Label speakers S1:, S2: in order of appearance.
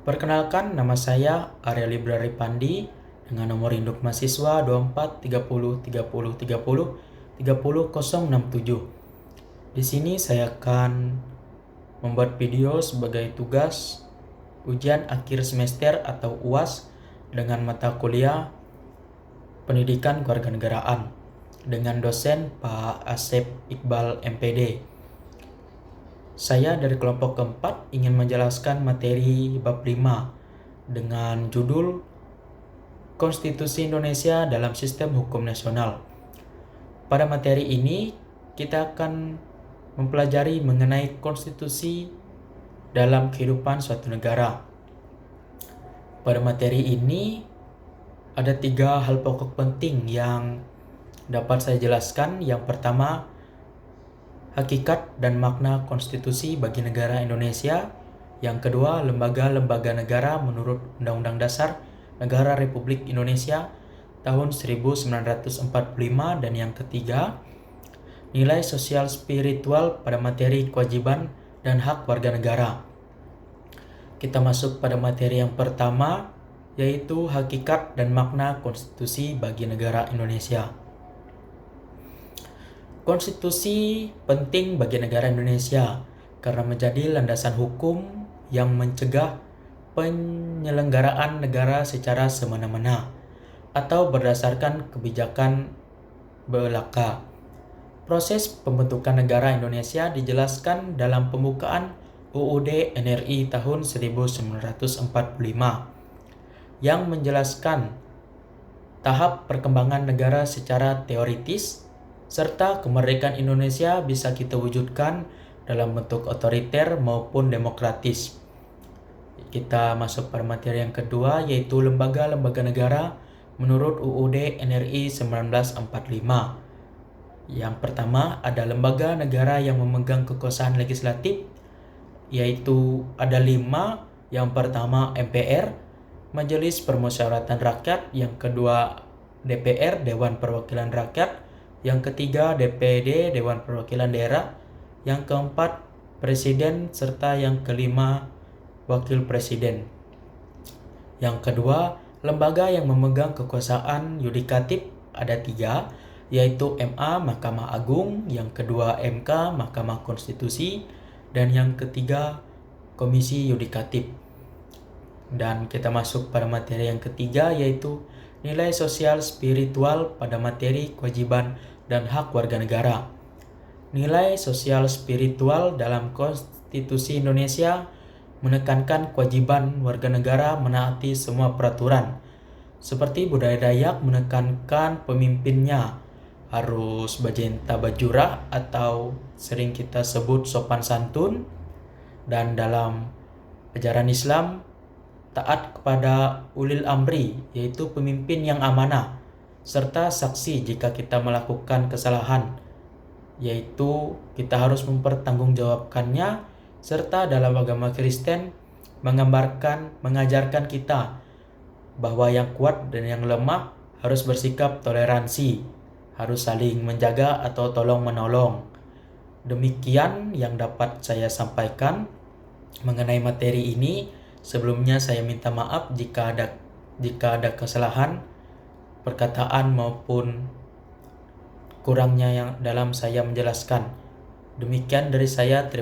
S1: Perkenalkan, nama saya Arya Library Pandi dengan nomor induk mahasiswa 24 30 30 30 30067. Di sini saya akan membuat video sebagai tugas ujian akhir semester atau UAS dengan mata kuliah Pendidikan Kewarganegaraan dengan dosen Pak Asep Iqbal MPD. Saya dari kelompok keempat ingin menjelaskan materi bab 5 dengan judul Konstitusi Indonesia dalam Sistem Hukum Nasional. Pada materi ini kita akan mempelajari mengenai konstitusi dalam kehidupan suatu negara. Pada materi ini ada 3 hal pokok penting yang dapat saya jelaskan. Yang pertama, hakikat dan makna konstitusi bagi negara Indonesia. Yang kedua, lembaga-lembaga negara menurut Undang-Undang Dasar Negara Republik Indonesia tahun 1945. Dan yang ketiga, nilai sosial spiritual pada materi kewajiban dan hak warga negara. Kita masuk pada materi yang pertama, yaitu hakikat dan makna konstitusi bagi negara Indonesia. Konstitusi penting bagi negara Indonesia karena menjadi landasan hukum yang mencegah penyelenggaraan negara secara semena-mena atau berdasarkan kebijakan belaka. Proses pembentukan negara Indonesia dijelaskan dalam pembukaan UUD NRI tahun 1945 yang menjelaskan tahap perkembangan negara secara teoritis, serta kemerdekaan Indonesia bisa kita wujudkan dalam bentuk otoriter maupun demokratis. Kita masuk pada materi yang kedua, yaitu lembaga-lembaga negara menurut UUD NRI 1945. Yang pertama, ada lembaga negara yang memegang kekuasaan legislatif, yaitu ada 5. Yang pertama MPR, Majelis Permusyawaratan Rakyat. Yang kedua DPR, Dewan Perwakilan Rakyat. Yang ketiga DPD, Dewan Perwakilan Daerah. Yang keempat Presiden, serta yang kelima Wakil Presiden. Yang kedua, lembaga yang memegang kekuasaan yudikatif ada 3, yaitu MA, Mahkamah Agung. Yang kedua MK, Mahkamah Konstitusi. Dan yang ketiga Komisi Yudikatif. Dan kita masuk pada materi yang ketiga, yaitu nilai sosial spiritual pada materi kewajiban dan hak warga negara. Nilai sosial spiritual dalam Konstitusi Indonesia menekankan kewajiban warga negara menaati semua peraturan. Seperti budaya Dayak menekankan pemimpinnya harus bajenta bajura atau sering kita sebut sopan santun. Dan dalam ajaran Islam, taat kepada ulil amri, yaitu pemimpin yang amanah, serta saksi jika kita melakukan kesalahan, yaitu kita harus mempertanggungjawabkannya. Serta dalam agama Kristen mengajarkan kita bahwa yang kuat dan yang lemah harus bersikap toleransi, harus saling menjaga atau tolong menolong. Demikian yang dapat saya sampaikan mengenai materi ini. Sebelumnya saya minta maaf jika ada kesalahan perkataan maupun kurangnya yang dalam saya menjelaskan. Demikian dari saya. Terima